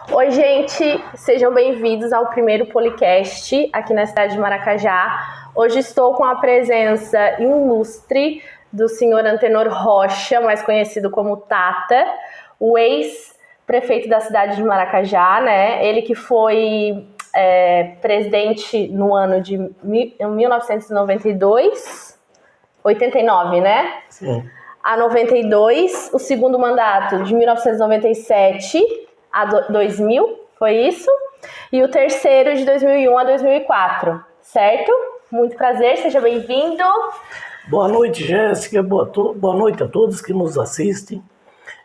Oi, gente, sejam bem-vindos ao primeiro Policast aqui na cidade de Maracajá. Hoje estou com a presença ilustre do senhor Antenor Rocha, mais conhecido como Tata, o ex-prefeito da cidade de Maracajá, né? Ele que foi presidente no ano de 1992, 89, né? Sim. A 92, o segundo mandato de 1997 a 2000, foi isso? E o terceiro de 2001 a 2004, certo? Muito prazer, seja bem-vindo. Boa noite, Jéssica. Boa noite a todos que nos assistem.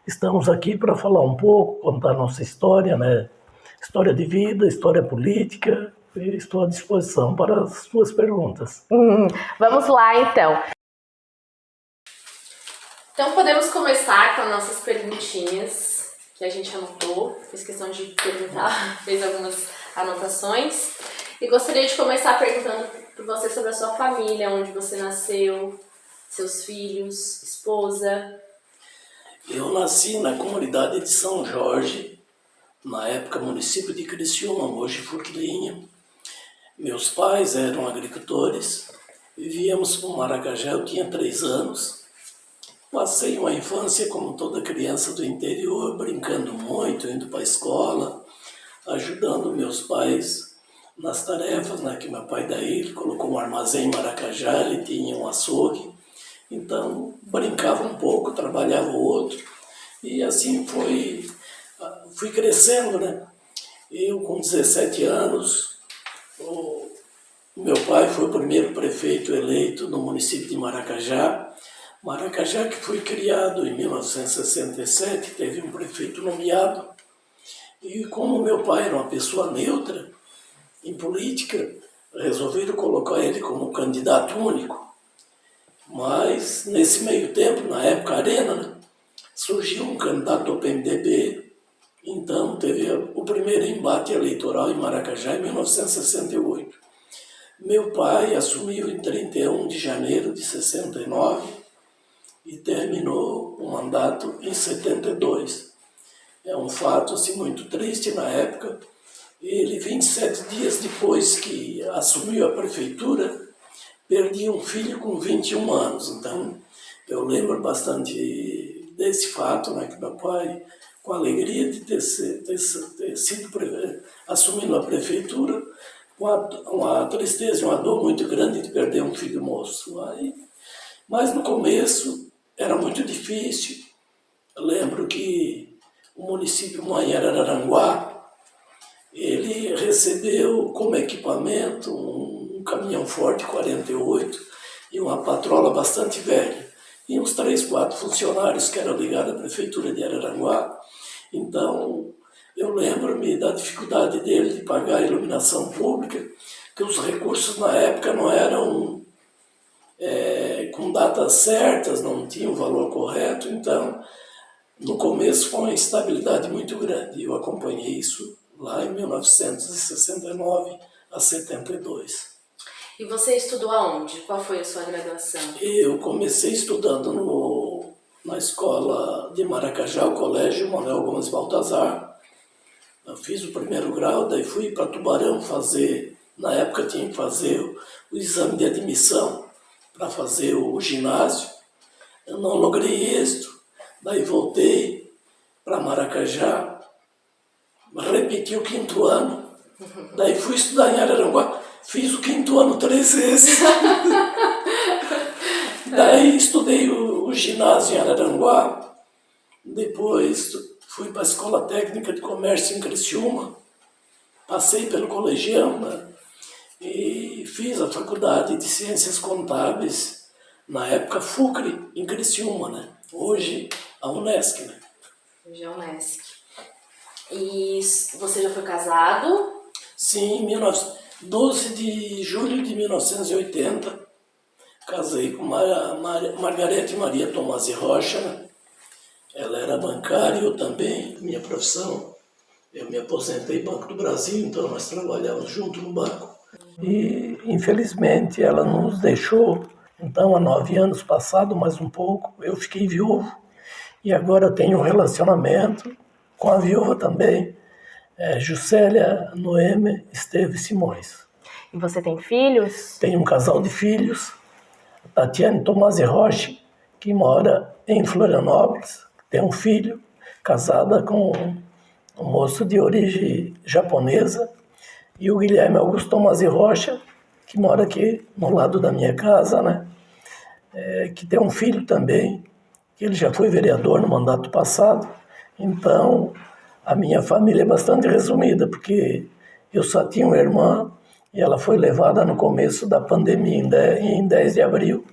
Estamos aqui para falar um pouco, contar nossa história, né? História de vida, história política. E estou à disposição para as suas perguntas. Vamos lá, então. Então podemos começar com as nossas perguntinhas que a gente anotou, fiz questão de perguntar, fez algumas anotações. E gostaria de começar perguntando por você sobre a sua família, onde você nasceu, seus filhos, esposa. Eu nasci na comunidade de São Jorge, na época município de Criciúma, hoje Forquilinha. Meus pais eram agricultores, vivíamos para Maracajá, eu tinha 3 anos. Passei uma infância como toda criança do interior, brincando muito, indo para a escola, ajudando meus pais nas tarefas, né? Que meu pai daí ele colocou um armazém em Maracajá, ele tinha um açougue, então brincava um pouco, trabalhava o outro, e assim fui crescendo, né? Eu com 17 anos, o meu pai foi o primeiro prefeito eleito no município de Maracajá. Maracajá, que foi criado em 1967, teve um prefeito nomeado. E como meu pai era uma pessoa neutra em política, resolveram colocar ele como candidato único. Mas, nesse meio tempo, na época Arena, né, surgiu um candidato do PMDB. Então, teve o primeiro embate eleitoral em Maracajá, em 1968. Meu pai assumiu em 31 de janeiro de 69, e terminou o mandato em 72. É um fato assim, muito triste na época. Ele, 27 dias depois que assumiu a prefeitura, perdia um filho com 21 anos. Então, eu lembro bastante desse fato, né, que meu pai, com a alegria de ter sido assumindo a prefeitura, com uma tristeza e uma dor muito grande de perder um filho moço. Mas no começo era muito difícil. Eu lembro que o município mãe era Araranguá, ele recebeu como equipamento um caminhão Ford 48 e uma patrola bastante velha, e uns 3, 4 funcionários que eram ligados à prefeitura de Araranguá. Então, eu lembro-me da dificuldade dele de pagar a iluminação pública, que os recursos na época não eram com datas certas, não tinha o valor correto. Então, no começo foi uma instabilidade muito grande. Eu acompanhei isso lá em 1969 a 72. E você estudou aonde? Qual foi a sua graduação? Eu comecei estudando na escola de Maracajá, o Colégio Manuel Gomes Baltazar. Eu fiz o primeiro grau, daí fui para Tubarão fazer, na época tinha que fazer o exame de admissão para fazer o ginásio. Eu não logrei êxito, daí voltei para Maracajá, repeti o 5º ano, daí fui estudar em Araranguá, fiz o 5º ano 3 vezes. Daí estudei o ginásio em Araranguá, depois fui para a Escola Técnica de Comércio em Criciúma, passei pelo colegião, né? E fiz a Faculdade de Ciências Contábeis, na época FUCRE, em Criciúma, né? Hoje a Unesc, né? Hoje é a Unesc. E você já foi casado? Sim, 12 de julho de 1980, casei com Margarete Maria Tomasi Rocha, né? Ela era bancária, eu também, minha profissão. Eu me aposentei no Banco do Brasil, então nós trabalhávamos junto no banco. E, infelizmente, ela nos deixou. Então, há 9 anos passado, mais um pouco, eu fiquei viúvo. E agora tenho um relacionamento com a viúva também. Juscelia Noemi Esteves Simões. E você tem filhos? Tenho um casal de filhos, Tatiane Tomasi Rocha, que mora em Florianópolis, tem um filho, casada com um moço de origem japonesa, e o Guilherme Augusto Tomasi Rocha, que mora aqui no lado da minha casa, né? Que tem um filho também, que ele já foi vereador no mandato passado. Então, a minha família é bastante resumida, porque eu só tinha uma irmã e ela foi levada no começo da pandemia, em 10 de abril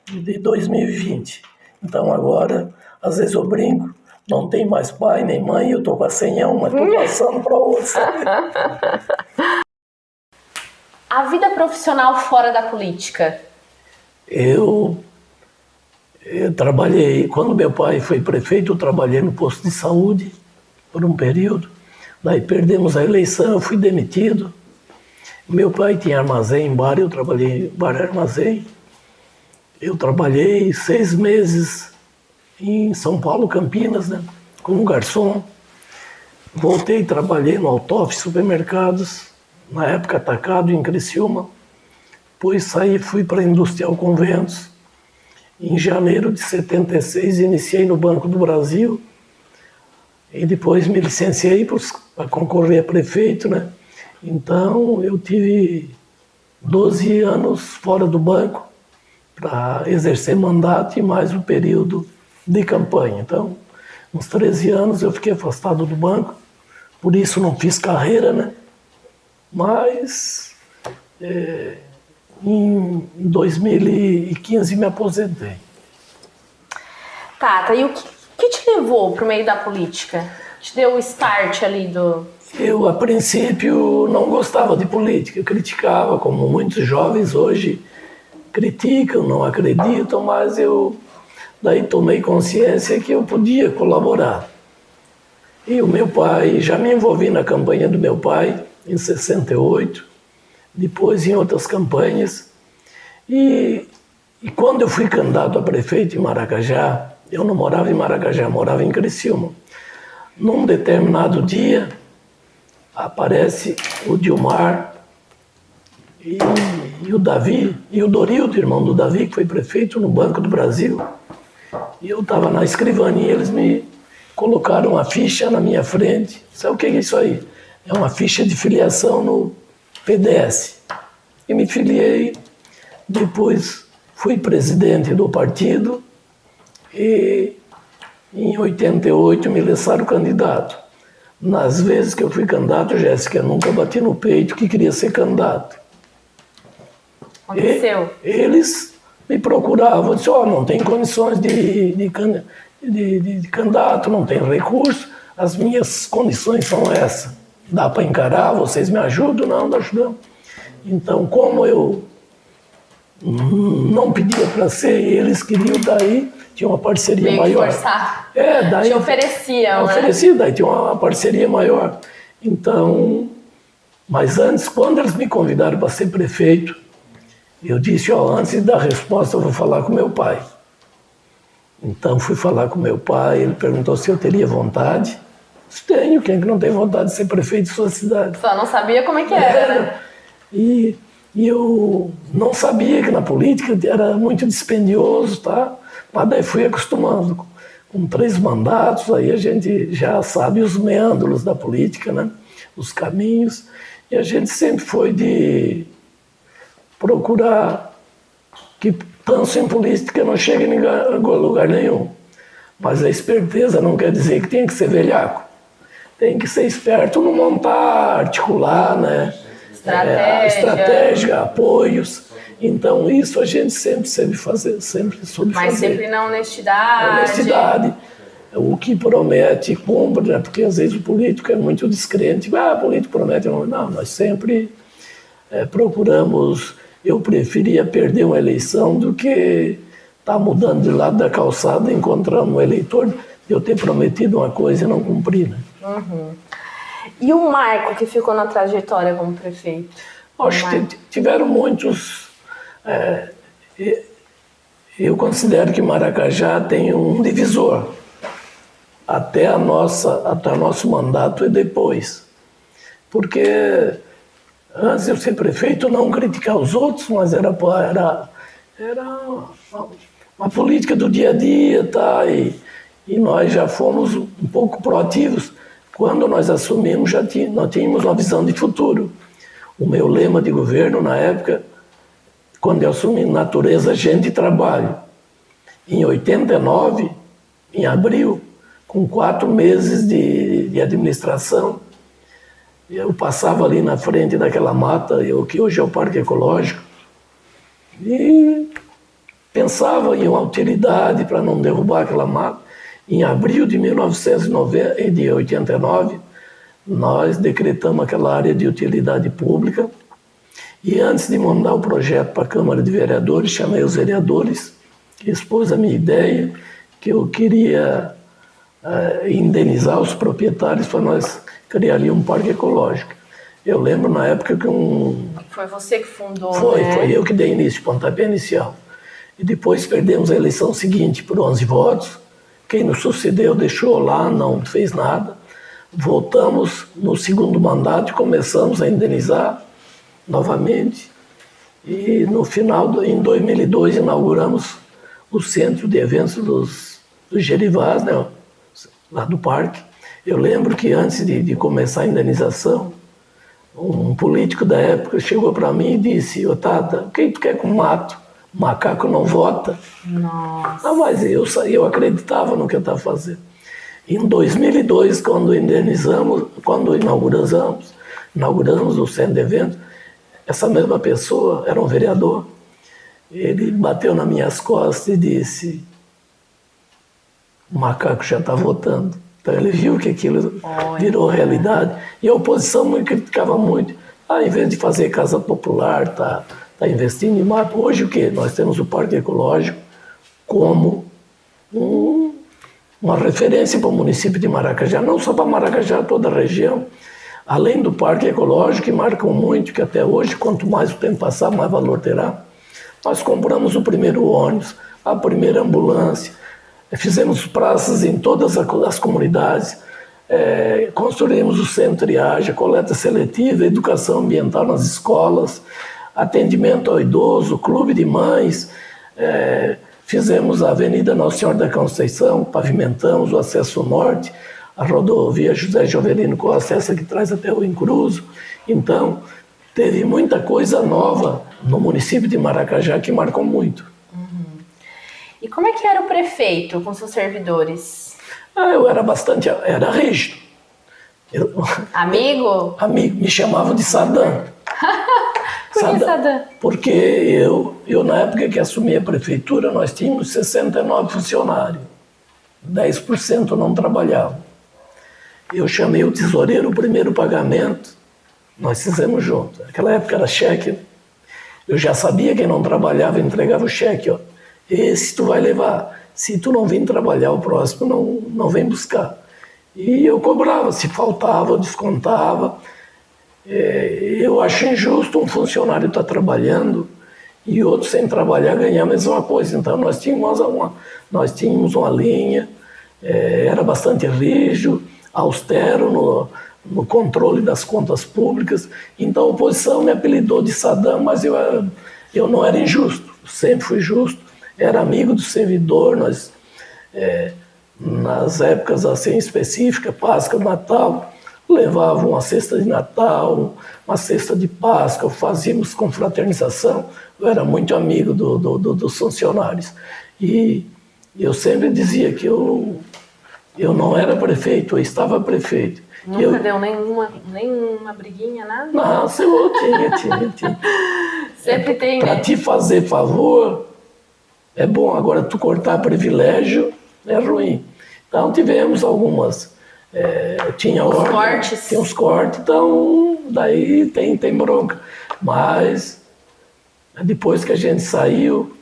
de 2020. Então, agora, às vezes eu brinco, não tem mais pai nem mãe, eu estou com a senha, mas estou passando para outra. A vida profissional fora da política? Eu trabalhei, quando meu pai foi prefeito, eu trabalhei no posto de saúde por um período. Daí perdemos a eleição, eu fui demitido. Meu pai tinha armazém em bar, eu trabalhei em bar armazém. Eu trabalhei 6 meses em São Paulo, Campinas, né, como garçom. Voltei e trabalhei no Altoff Supermercados, na época atacado em Criciúma. Depois saí, fui para a Industrial Conventos. Em janeiro de 76, iniciei no Banco do Brasil e depois me licenciei para concorrer a prefeito, né? Então, eu tive 12 anos fora do banco para exercer mandato e mais um período de campanha. Então, uns 13 anos eu fiquei afastado do banco, por isso não fiz carreira, né? Mas em 2015 me aposentei. Tata, e o que te levou para o meio da política? Te deu o start ali do... Eu, a princípio, não gostava de política, eu criticava, como muitos jovens hoje criticam, não acreditam, mas eu daí tomei consciência que eu podia colaborar. E o meu pai, já me envolvi na campanha do meu pai, em 68, depois em outras campanhas. E quando eu fui candidato a prefeito em Maracajá, eu não morava em Maracajá, morava em Criciúma. Num determinado dia, aparece o Dilmar e o Davi, e o Dorildo, irmão do Davi, que foi prefeito no Banco do Brasil. E eu estava na escrivaninha, eles me colocaram uma ficha na minha frente. Sabe o que é isso aí? É uma ficha de filiação no PDS. E me filiei, depois fui presidente do partido e em 88 me lançaram candidato. Nas vezes que eu fui candidato, Jéssica, eu nunca bati no peito que queria ser candidato. Aconteceu? Eles me procuravam, disseram, não tem condições de candidato, não tem recurso, as minhas condições são essas. Dá para encarar, vocês me ajudam? Não, não ajudam. Então, como eu não pedia para ser, eles queriam, daí tinha uma parceria meio maior. Forçar. Daí te ofereciam, né? Oferecia, daí tinha uma parceria maior. Então, mas antes, quando eles me convidaram para ser prefeito, eu disse, antes de dar resposta, eu vou falar com meu pai. Então, fui falar com meu pai, ele perguntou se eu teria vontade. Disse, tenho, quem que não tem vontade de ser prefeito de sua cidade? Só não sabia como é que era, né? E eu não sabia que na política era muito dispendioso, tá? Mas daí fui acostumando. Com 3 mandatos, aí a gente já sabe os meandros da política, né? Os caminhos. E a gente sempre foi de procurar que tanto em política não chegue em lugar nenhum. Mas a esperteza não quer dizer que tem que ser velhaco. Tem que ser esperto no montar, articular, né? Estratégia, apoios. Então, isso a gente sempre soube fazer, Mas sempre na honestidade. Honestidade. O que promete, cumpre, né? Porque às vezes o político é muito descrente. O político promete. Não, nós sempre procuramos. Eu preferia perder uma eleição do que estar mudando de lado da calçada, encontrando um eleitor, eu ter prometido uma coisa e não cumprir, né? Uhum. E o marco que ficou na trajetória como prefeito? Acho que tiveram muitos. Eu considero que Maracajá tem um divisor até o nosso mandato e depois. porque antes de eu ser prefeito, não criticar os outros, mas era uma política do dia a dia, tá? E nós já fomos um pouco proativos. Quando nós assumimos, nós tínhamos uma visão de futuro. O meu lema de governo, na época, quando eu assumi, natureza, gente e trabalho. Em 89, em abril, com 4 meses de administração, eu passava ali na frente daquela mata, que hoje é o Parque Ecológico, e pensava em uma utilidade para não derrubar aquela mata. Em abril de 1989, nós decretamos aquela área de utilidade pública, e antes de mandar o projeto para a Câmara de Vereadores, chamei os vereadores, que expôs a minha ideia, que eu queria indenizar os proprietários para nós criar ali um parque ecológico. Eu lembro na época que Foi você que fundou, Foi eu que dei início, pontapé inicial. E depois perdemos a eleição seguinte por 11 votos. Quem nos sucedeu deixou lá, não fez nada. Voltamos no segundo mandato e começamos a indenizar novamente. E no final, em 2002, inauguramos o centro de eventos dos Gerivás, né, lá do parque. Eu lembro que antes de começar a indenização, um político da época chegou para mim e disse: "Ô Tata, quem tu quer com mato? Macaco não vota." Nossa. Ah, mas eu acreditava no que eu estava fazendo. Em 2002, quando inauguramos o centro de eventos, essa mesma pessoa era um vereador. Ele bateu nas minhas costas e disse: "O macaco já está votando." Então ele viu que aquilo virou realidade. E a oposição me criticava muito. Em vez de fazer casa popular, tá investindo em mato. Hoje o quê? Nós temos o Parque Ecológico como uma referência para o município de Maracajá, não só para Maracajá, toda a região. Além do Parque Ecológico, que marcam muito, que até hoje, quanto mais o tempo passar, mais valor terá. Nós compramos o primeiro ônibus, a primeira ambulância, fizemos praças em todas as comunidades, construímos o centro de triagem, coleta seletiva, educação ambiental nas escolas, atendimento ao idoso, clube de mães, fizemos a Avenida Nossa Senhora da Conceição, pavimentamos o acesso norte, a rodovia José Jovelino com acesso que traz até o Incruso. Então, teve muita coisa nova no município de Maracajá que marcou muito. E como é que era o prefeito com seus servidores? Eu era rígido. Amigo? Amigo, me chamavam de Saddam. Por que Saddam? Porque eu, na época que assumi a prefeitura, nós tínhamos 69 funcionários. 10% não trabalhavam. Eu chamei o tesoureiro, o primeiro pagamento, nós fizemos junto. Naquela época era cheque. Eu já sabia quem não trabalhava, entregava o cheque. Esse tu vai levar. Se tu não vir trabalhar, o próximo não vem buscar. E eu cobrava, se faltava, eu descontava. Eu acho injusto um funcionário estar trabalhando e outro sem trabalhar ganhar a mesma coisa. Então nós tínhamos uma linha, era bastante rígido, austero no controle das contas públicas. Então a oposição me apelidou de Saddam, mas eu não era injusto, sempre fui justo, era amigo do servidor. Nós, nas épocas assim específicas, Páscoa, Natal, levavam uma cesta de Natal, uma cesta de Páscoa, fazíamos confraternização. Eu era muito amigo dos funcionários. E eu sempre dizia que eu não era prefeito, eu estava prefeito. Nunca deu nenhuma briguinha, nada? Não, eu tinha. Sempre tem, Para né? te fazer favor, é bom. Agora, tu cortar privilégio é ruim. Então, tivemos algumas... tinha cortes. Tinha uns cortes, então daí tem bronca. Mas depois que a gente saiu,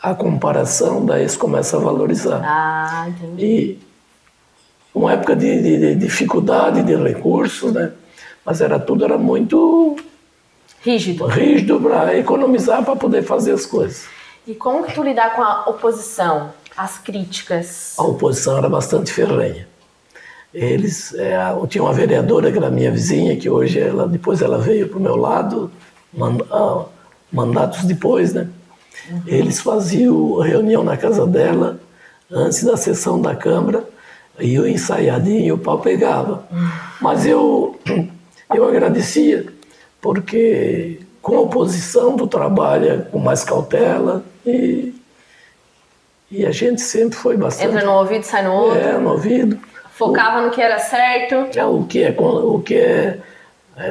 a comparação daí se começa a valorizar. Entendi. E uma época de dificuldade de recursos, né? Mas tudo era muito rígido para economizar, para poder fazer as coisas. E como que tu lidar com a oposição, as críticas? A oposição era bastante ferrenha. tinha uma vereadora que era minha vizinha, que hoje depois ela veio para o meu lado, mandatos depois, né? Eles faziam reunião na casa dela, antes da sessão da Câmara, e eu ensaiadinho, o pau pegava. Mas eu agradecia, porque com a oposição tu trabalha com mais cautela e a gente sempre foi bastante... Entra no ouvido, sai no outro. No ouvido. Focava no que era certo. O que é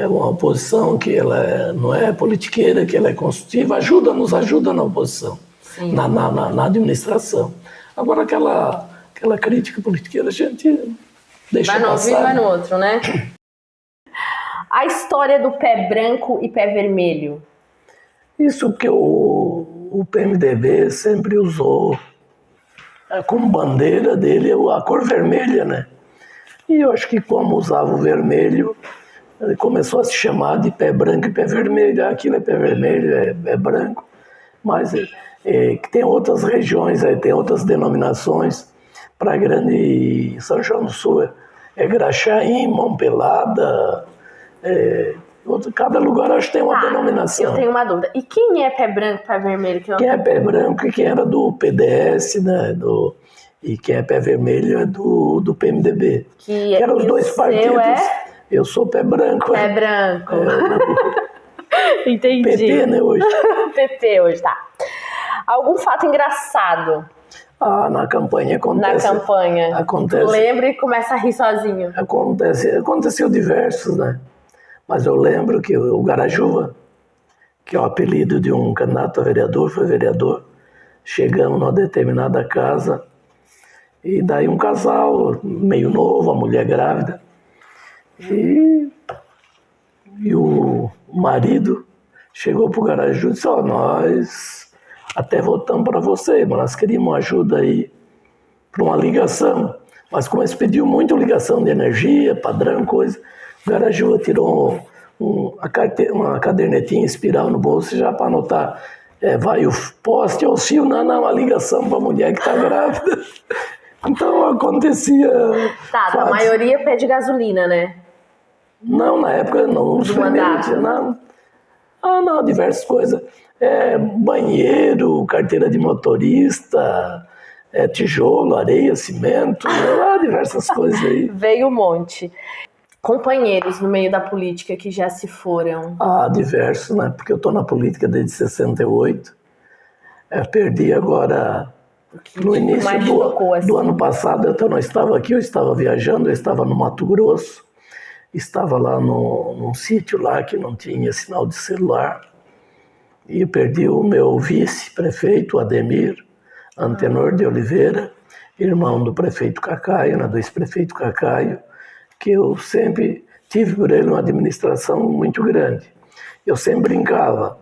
uma oposição, que ela não é politiqueira, que ela é construtiva, nos ajuda na oposição, na administração. Agora aquela crítica politiqueira a gente deixa passar. Vai no ouvido, vai no outro, né? A história do pé branco e pé vermelho. Isso que o PMDB sempre usou como bandeira dele a cor vermelha, né? E eu acho que como usava o vermelho, ele começou a se chamar de pé branco e pé vermelho. Aquilo é pé vermelho, é branco. Mas que tem outras regiões, tem outras denominações. Para Grande São João do Sul é Graxaim, Mão Pelada. Cada lugar acho que tem uma denominação. Eu tenho uma dúvida. E quem é pé branco e pé vermelho? Quem é pé branco e quem era do PDS, né? E quem é pé vermelho é do PMDB. Que eram os dois partidos. Eu sou pé branco. Pé branco. Entendi. PT, né, hoje? PT hoje, tá. Algum fato engraçado? Na campanha acontece. Na campanha. Acontece. Lembra e começa a rir sozinho. Aconteceu diversos, né? Mas eu lembro que o Garajuva, que é o apelido de um candidato a vereador, foi vereador, chegamos numa determinada casa e daí um casal meio novo, a mulher grávida, e o marido chegou pro Garajuva e disse: nós até votamos para você, mas nós queríamos ajuda aí para uma ligação. Mas como eles pediam muito ligação de energia, padrão, coisa, o Garajuva tirou uma cadernetinha espiral no bolso já para anotar. Vai o poste ou o fio, não, a ligação para a mulher que está grávida. Então acontecia. A maioria pede gasolina, né? Não, na época não. Do mandato. Não, diversas coisas. Banheiro, carteira de motorista, tijolo, areia, cimento, diversas coisas aí. Veio um monte. Companheiros no meio da política que já se foram? Diversos, né? Porque eu estou na política desde 68. Perdi agora, no início do ano passado, eu não estava aqui, eu estava viajando, eu estava no Mato Grosso, estava lá num sítio lá que não tinha sinal de celular, e perdi o meu vice-prefeito, Ademir Antenor de Oliveira, irmão do prefeito Cacaio, do ex-prefeito Cacaio, que eu sempre tive por ele uma administração muito grande. Eu sempre brincava,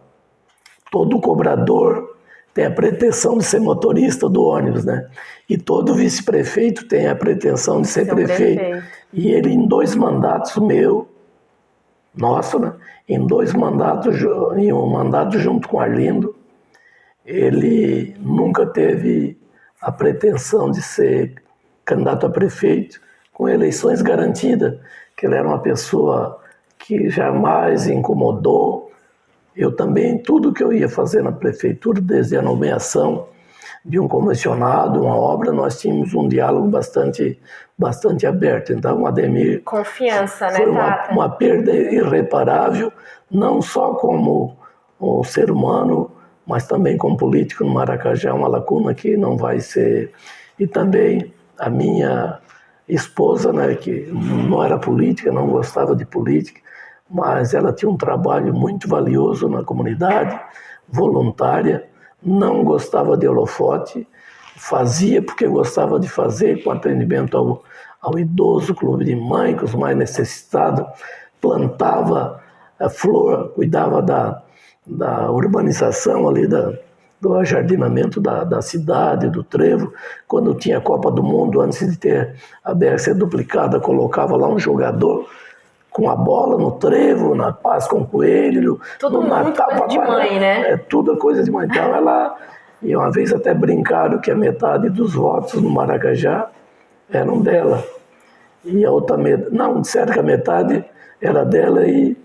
todo cobrador tem a pretensão de ser motorista do ônibus, né? E todo vice-prefeito tem a pretensão de ser prefeito. E ele, em 2 mandatos né? Em 2 mandatos, em um mandato junto com Arlindo, ele nunca teve a pretensão de ser candidato a prefeito, com eleições garantidas, que ele era uma pessoa que jamais incomodou. Eu também, tudo que eu ia fazer na prefeitura, desde a nomeação de um comissionado, uma obra, nós tínhamos um diálogo bastante aberto. Então, o Ademir... Confiança, né, foi Tata? uma perda irreparável, não só como um ser humano, mas também como político no Maracajá, uma lacuna que não vai ser... E também a minha esposa, né, que não era política, não gostava de política, mas ela tinha um trabalho muito valioso na comunidade, voluntária, não gostava de holofote, fazia porque gostava de fazer, com atendimento ao idoso, clube de mãe, com os mais necessitados, plantava a flor, cuidava da urbanização ali, do ajardinamento da cidade, do trevo. Quando tinha a Copa do Mundo, antes de ter a BR duplicada, colocava lá um jogador com a bola no trevo, na Páscoa com coelho. Tudo muito coisa de mãe, né? Tudo coisa de mãe. Então ela... E uma vez até brincaram que a metade dos votos no Maracajá eram dela. e a outra metade... Não, disseram que a metade era dela e...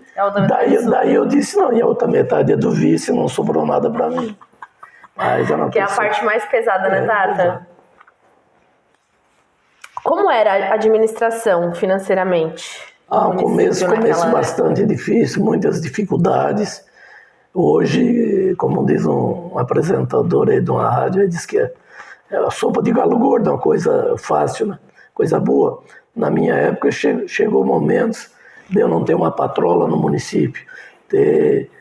Daí eu disse, não, e a outra metade é do vice, não sobrou nada para mim. Mas que é a parte mais pesada, né, Tata? Exato. Como era a administração financeiramente? O começo bastante difícil, muitas dificuldades. Hoje, como diz um apresentador aí de uma rádio, ele diz que é a sopa de galo gordo, uma coisa fácil, né? Coisa boa. Na minha época chegou momentos de eu não ter uma patrola no município, ter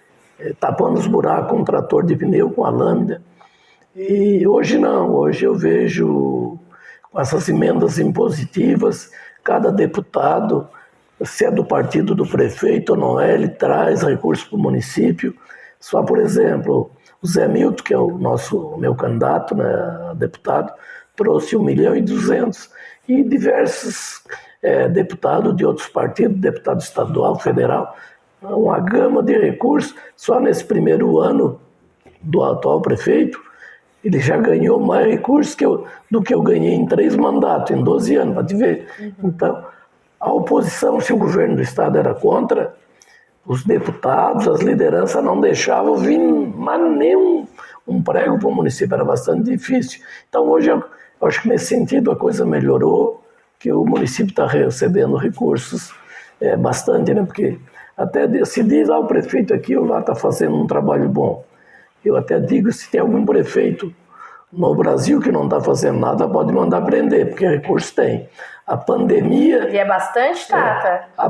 tapando os buracos com um trator de pneu, com a lâmina. E hoje não, hoje eu vejo com essas emendas impositivas, cada deputado, se é do partido do prefeito ou não é, ele traz recursos para o município. Só, por exemplo, o Zé Milton, que é meu candidato, né, a deputado, trouxe 1.200.000 e diversos deputados de outros partidos, deputado estadual, federal, uma gama de recursos. Só nesse primeiro ano do atual prefeito, ele já ganhou mais recursos do que eu ganhei em 3 mandatos, em 12 anos, para te ver. Então, a oposição, se o governo do estado era contra, os deputados, as lideranças não deixavam vir mas nem um prego para o município, era bastante difícil. Então hoje eu acho que nesse sentido a coisa melhorou, que o município está recebendo recursos bastante, né? Porque até se diz, o prefeito aqui ou lá está fazendo um trabalho bom. Eu até digo, se tem algum prefeito no Brasil que não está fazendo nada, pode mandar prender, porque recurso tem. A pandemia... E é bastante, Tata? A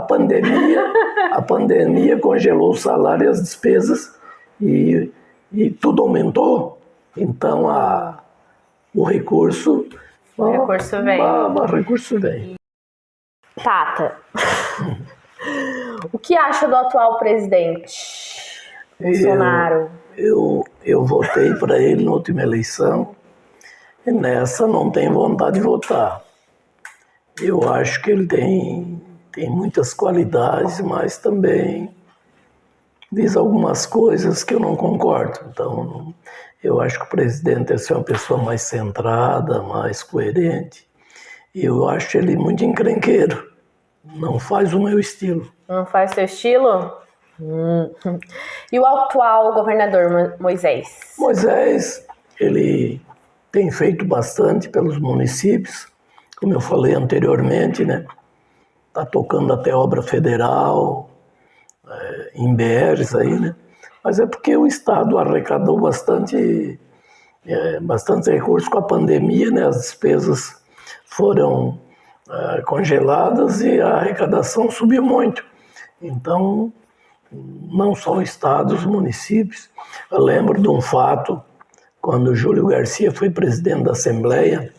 pandemia congelou o salário e as despesas e tudo aumentou. Então, o recurso... O recurso vem. O recurso vem. Tata, o que acha do atual presidente Bolsonaro? Eu votei para ele na última eleição e nessa não tenho vontade de votar. Eu acho que ele tem muitas qualidades, mas também diz algumas coisas que eu não concordo. Então, eu acho que o presidente deve ser uma pessoa mais centrada, mais coerente. E eu acho ele muito encrenqueiro. Não faz o meu estilo. Não faz seu estilo? E o atual governador Moisés? Moisés, ele tem feito bastante pelos municípios, como eu falei anteriormente, né? Está tocando até obra federal, em BRs aí, né? Mas é porque o Estado arrecadou bastante recursos com a pandemia, né? As despesas foram congeladas e a arrecadação subiu muito. Então, não só o Estado, os municípios. Eu lembro de um fato, quando o Júlio Garcia foi presidente da Assembleia,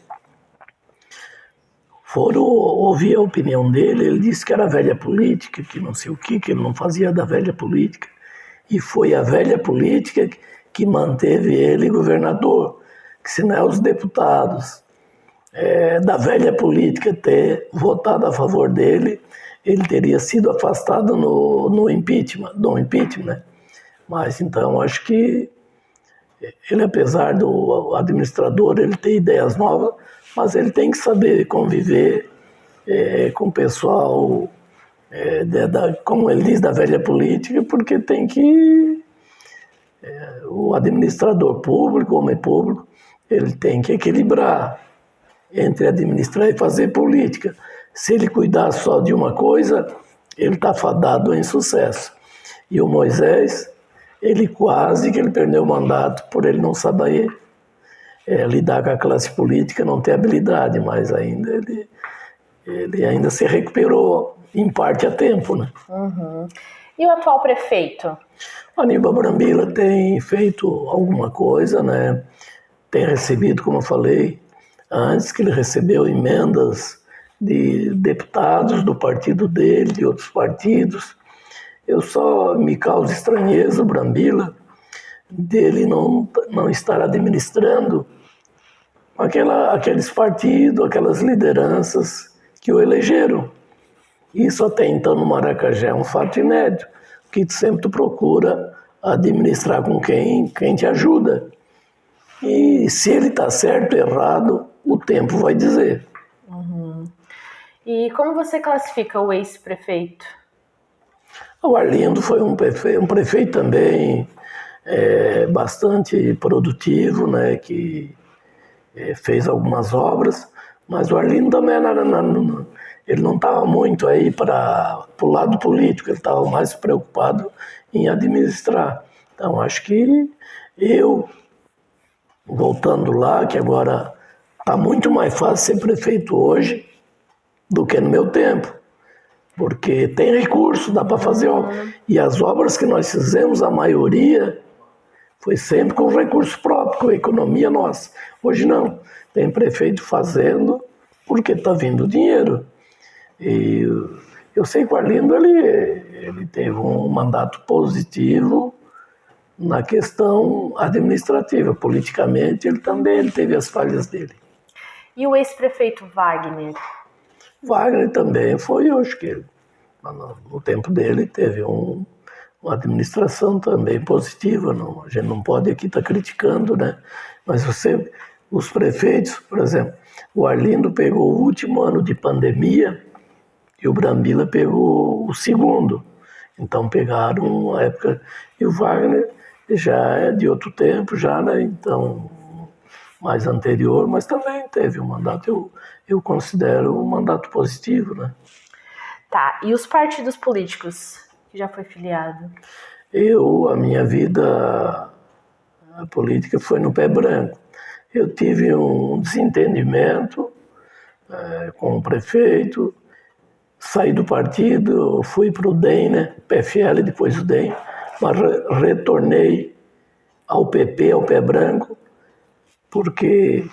foram ouvir a opinião dele, ele disse que era velha política, que não sei o que ele não fazia da velha política. E foi a velha política que manteve ele governador, que se não é os deputados da velha política ter votado a favor dele, ele teria sido afastado no impeachment, né? Mas então acho que ele, apesar do administrador, ele tem ideias novas, mas ele tem que saber conviver com o pessoal, como ele diz, da velha política, porque tem que... o administrador público, o homem público, ele tem que equilibrar entre administrar e fazer política. Se ele cuidar só de uma coisa, ele está fadado em sucesso. E o Moisés, ele quase que ele perdeu o mandato por ele não saber lidar com a classe política, não ter habilidade, mas ainda ele ainda se recuperou em parte a tempo, né? Uhum. E o atual prefeito? O Aníbal Brambila tem feito alguma coisa, né? Tem recebido, como eu falei antes, que ele recebeu emendas de deputados do partido dele, de outros partidos. Eu só me causa estranheza, o Brambila, dele não estar administrando aqueles partidos, aquelas lideranças que o elegeram. Isso até então no Maracajá é um fato inédito, que sempre tu procura administrar com quem te ajuda. E se ele está certo ou errado, o tempo vai dizer. Uhum. E como você classifica o ex-prefeito? O Arlindo foi um prefeito também bastante produtivo, né, que fez algumas obras, mas o Arlindo também ele não estava muito aí para o lado político, ele estava mais preocupado em administrar. Então, acho que eu, voltando lá, que agora está muito mais fácil ser prefeito hoje do que no meu tempo, porque tem recurso, dá para fazer obra. E as obras que nós fizemos, a maioria, foi sempre com recurso próprio, com a economia nossa. Hoje não, tem prefeito fazendo porque está vindo dinheiro. E eu sei que o Arlindo ele teve um mandato positivo na questão administrativa. Politicamente, ele teve as falhas dele. E o ex-prefeito Wagner? Wagner também foi, eu acho que no tempo dele teve uma administração também positiva. Não, a gente não pode aqui estar criticando, né? Mas os prefeitos, por exemplo, o Arlindo pegou o último ano de pandemia e o Brambila pegou o segundo. Então pegaram uma época. E o Wagner já é de outro tempo, já, né? Então, mais anterior, mas também teve um mandato, eu considero um mandato positivo, né? Tá, e os partidos políticos que já foi filiado? A minha vida política foi no pé branco. Eu tive um desentendimento com o prefeito, saí do partido, fui para o DEM, né? PFL, depois o DEM, mas retornei ao PP, ao pé branco, porque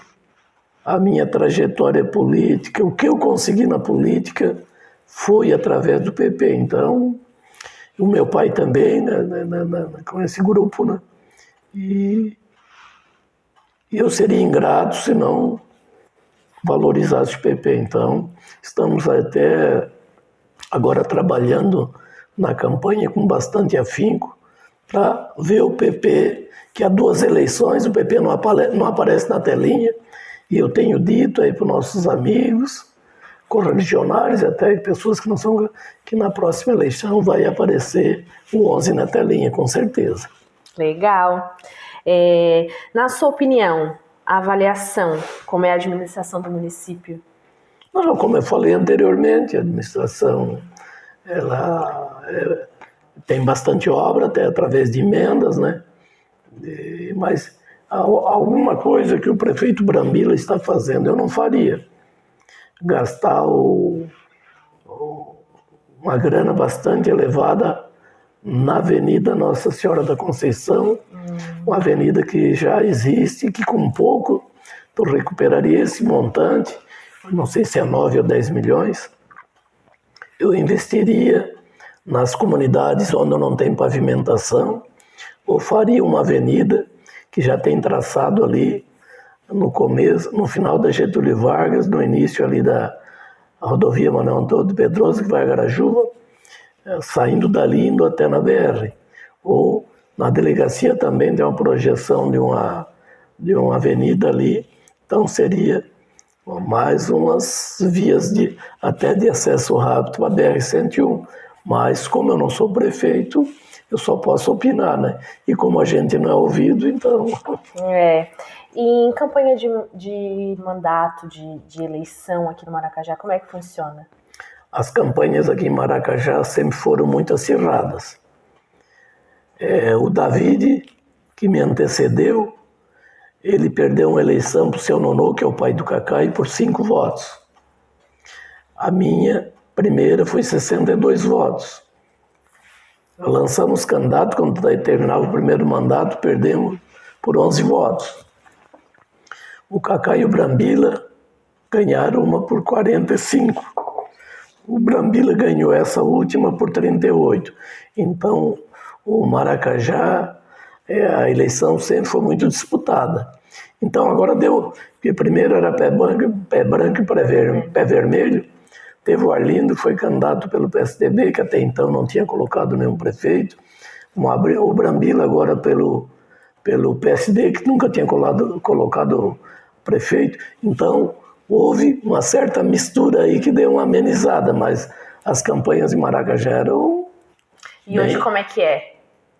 a minha trajetória política, o que eu consegui na política, foi através do PP. Então, o meu pai também, né, com esse grupo, né? E eu seria ingrato se não valorizasse o PP. Então, estamos até agora trabalhando na campanha com bastante afinco para ver o PP, que há 2 eleições, o PP não aparece na telinha, e eu tenho dito aí para os nossos amigos, correligionários, até pessoas que não são, que na próxima eleição vai aparecer o 11 na telinha, com certeza. Legal. Na sua opinião, a avaliação, como é a administração do município? Não, como eu falei anteriormente, a administração tem bastante obra, até através de emendas, né? Mas alguma coisa que o prefeito Brambila está fazendo, eu não faria. Gastar uma grana bastante elevada na Avenida Nossa Senhora da Conceição, uma avenida que já existe, que com pouco tu recuperaria esse montante, não sei se é 9 ou 10 milhões, eu investiria nas comunidades onde não tem pavimentação, ou faria uma avenida que já tem traçado ali no começo, no final da Getúlio Vargas, no início ali da rodovia Manuel Antônio de Pedroso, que vai a Garajuva, saindo dali, indo até na BR. Ou na delegacia também tem uma projeção de uma avenida ali, então seria mais umas vias até de acesso rápido para a BR-101. Mas como eu não sou prefeito, eu só posso opinar, né? E como a gente não é ouvido, então... E em campanha de mandato, de eleição aqui no Maracajá, como é que funciona? As campanhas aqui em Maracajá sempre foram muito acirradas. O David, que me antecedeu, ele perdeu uma eleição para o seu Nonô, que é o pai do Cacai, por 5 votos. A minha primeira foi 62 votos. Lançamos candidato, quando terminava o primeiro mandato, perdemos por 11 votos. O Cacá e o Brambila ganharam uma por 45. O Brambila ganhou essa última por 38. Então, o Maracajá, a eleição sempre foi muito disputada. Então, agora deu, porque primeiro era pé branco e pé vermelho. Teve o Arlindo, foi candidato pelo PSDB, que até então não tinha colocado nenhum prefeito. O Brambila agora pelo PSD, que nunca tinha colocado prefeito. Então, houve uma certa mistura aí que deu uma amenizada, mas as campanhas de Maracajá eram... E hoje como é que é?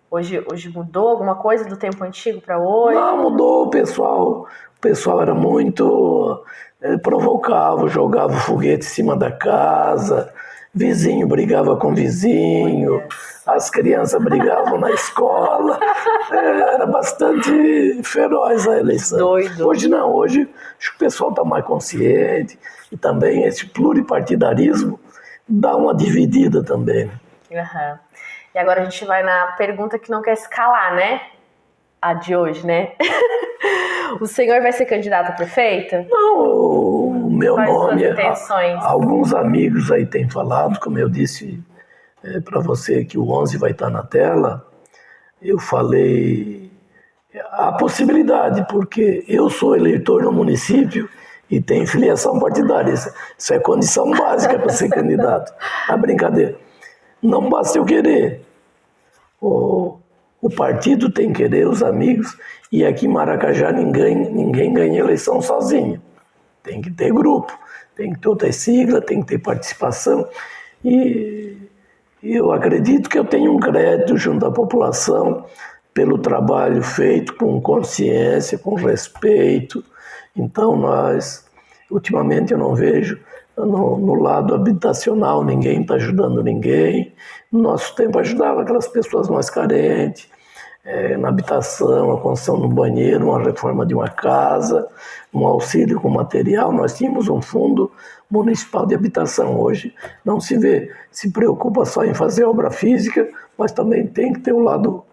Hoje mudou alguma coisa do tempo antigo para hoje? Não, mudou, o pessoal era muito... provocava, jogava foguete em cima da casa, vizinho brigava com vizinho, as crianças brigavam na escola, era bastante feroz a eleição. Doido. Hoje não, hoje acho que o pessoal está mais consciente e também esse pluripartidarismo dá uma dividida também. Uhum. E agora a gente vai na pergunta que não quer se calar, né? A de hoje, né? O senhor vai ser candidato a prefeito? Não, o meu nome... intenções? Alguns amigos aí têm falado, como eu disse para você, que o 11 vai estar na tela. Eu falei a possibilidade, porque eu sou eleitor no município e tenho filiação partidária. Isso é condição básica para ser candidato. Não é brincadeira. Não basta eu querer. O partido tem que querer, os amigos, e aqui em Maracajá ninguém ganha eleição sozinho. Tem que ter grupo, tem que ter outras siglas, tem que ter participação. E eu acredito que eu tenho um crédito junto à população pelo trabalho feito com consciência, com respeito. Então ultimamente eu não vejo no lado habitacional ninguém está ajudando ninguém. No nosso tempo ajudava aquelas pessoas mais carentes, na habitação, a construção de um banheiro, uma reforma de uma casa, um auxílio com material. Nós tínhamos um fundo municipal de habitação. Hoje não se vê, se preocupa só em fazer obra física, mas também tem que ter o lado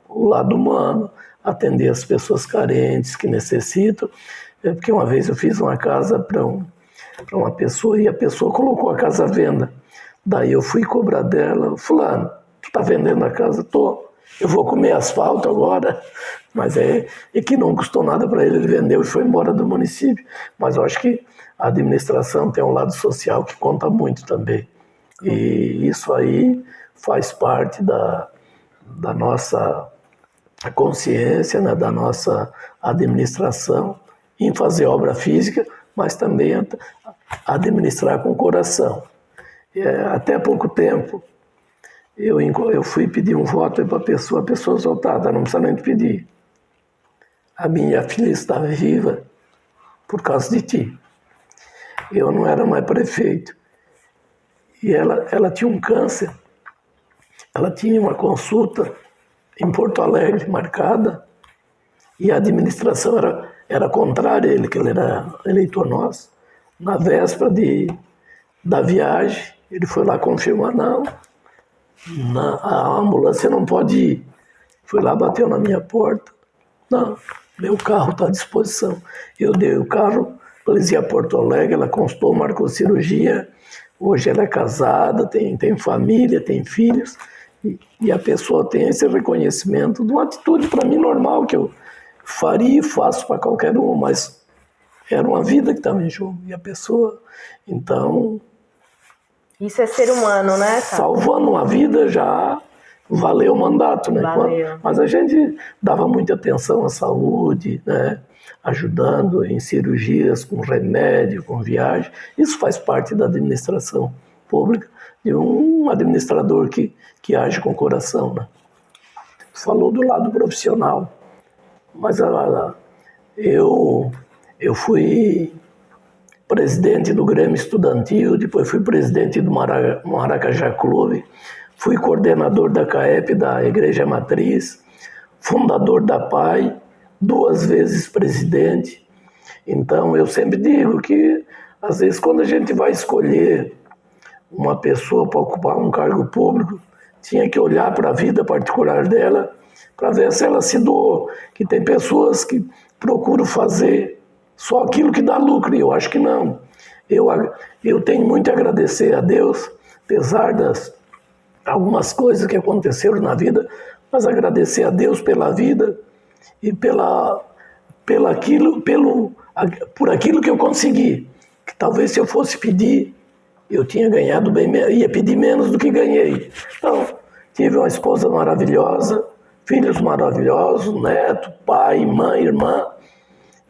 humano, atender as pessoas carentes que necessitam. Porque uma vez eu fiz uma casa para uma pessoa e a pessoa colocou a casa à venda. Daí eu fui cobrar dela: fulano, tu está vendendo a casa? Tô. Eu vou comer asfalto agora, mas que não custou nada para ele vendeu e foi embora do município. Mas eu acho que a administração tem um lado social que conta muito também. E isso aí faz parte da nossa consciência, né, da nossa administração, em fazer obra física, mas também administrar com o coração. Até pouco tempo, eu fui pedir um voto para a pessoa soltada, não precisa nem pedir. A minha filha está viva por causa de ti. Eu não era mais prefeito. E ela tinha um câncer. Ela tinha uma consulta em Porto Alegre marcada e a administração era contrária a ele, que ele era eleitor nosso. Na véspera da viagem, ele foi lá confirmar: não, a ambulância não pode ir. Foi lá, bateu na minha porta: não, meu carro está à disposição. Eu dei o carro, eles iam a Porto Alegre, ela constou, marcou cirurgia. Hoje ela é casada, tem família, tem filhos, e a pessoa tem esse reconhecimento de uma atitude, para mim, normal, que eu faria e faço para qualquer um, mas era uma vida que estava em jogo, e a pessoa, então... Isso é ser humano, né? Salvando uma vida já valeu o mandato, né? Valeu. Mas a gente dava muita atenção à saúde, né? Ajudando em cirurgias, com remédio, com viagem. Isso faz parte da administração pública, de um administrador que age com o coração, né? Falou do lado profissional, mas eu fui presidente do Grêmio Estudantil, depois fui presidente do Maracajá Clube, fui coordenador da CAEP, da Igreja Matriz, fundador da PAI, 2 vezes presidente. Então eu sempre digo que, às vezes, quando a gente vai escolher uma pessoa para ocupar um cargo público, tinha que olhar para a vida particular dela, para ver se ela se doou, que tem pessoas que procuram fazer só aquilo que dá lucro, e eu acho que não. Eu tenho muito a agradecer a Deus, apesar das algumas coisas que aconteceram na vida, mas agradecer a Deus pela vida e por aquilo que eu consegui. Que talvez se eu fosse pedir, eu tinha ganhado bem, ia pedir menos do que ganhei. Então, tive uma esposa maravilhosa, filhos maravilhosos, neto, pai, mãe, irmã,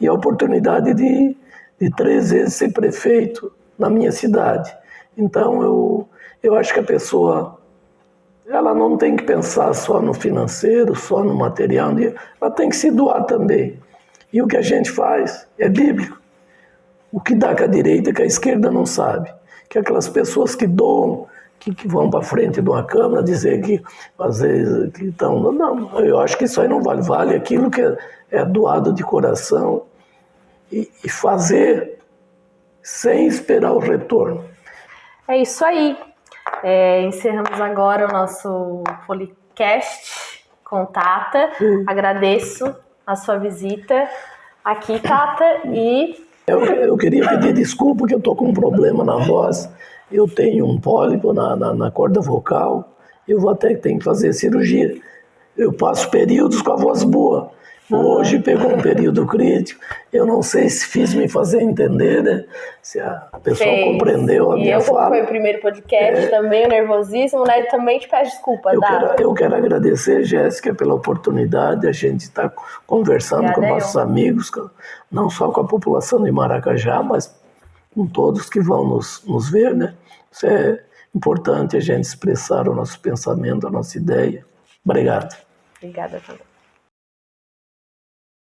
e a oportunidade de de 3 vezes ser prefeito na minha cidade. Então, eu acho que a pessoa, ela não tem que pensar só no financeiro, só no material, ela tem que se doar também. E o que a gente faz é bíblico. O que dá com a direita que a esquerda não sabe. Que aquelas pessoas que doam, que vão para frente de uma câmara dizer que às vezes que estão... Não, eu acho que isso aí não vale. Vale aquilo que é doado de coração e fazer sem esperar o retorno. É isso aí. Encerramos agora o nosso podcast com Tata. Agradeço a sua visita aqui, Tata, e... Eu queria pedir desculpa porque eu estou com um problema na voz. Eu tenho um pólipo na corda vocal. Eu vou até ter que fazer cirurgia. Eu passo períodos com a voz boa. Hoje pegou um período crítico. Eu não sei se fiz me fazer entender, né? Se a pessoa compreendeu a minha fala. Foi o primeiro podcast também, o nervosismo, né? Também te peço desculpa, eu quero agradecer, Jéssica, pela oportunidade de a gente estar conversando com nossos amigos, não só com a população de Maracajá, mas com todos que vão nos ver, né? Isso é importante, a gente expressar o nosso pensamento, a nossa ideia. Obrigado. Obrigada também.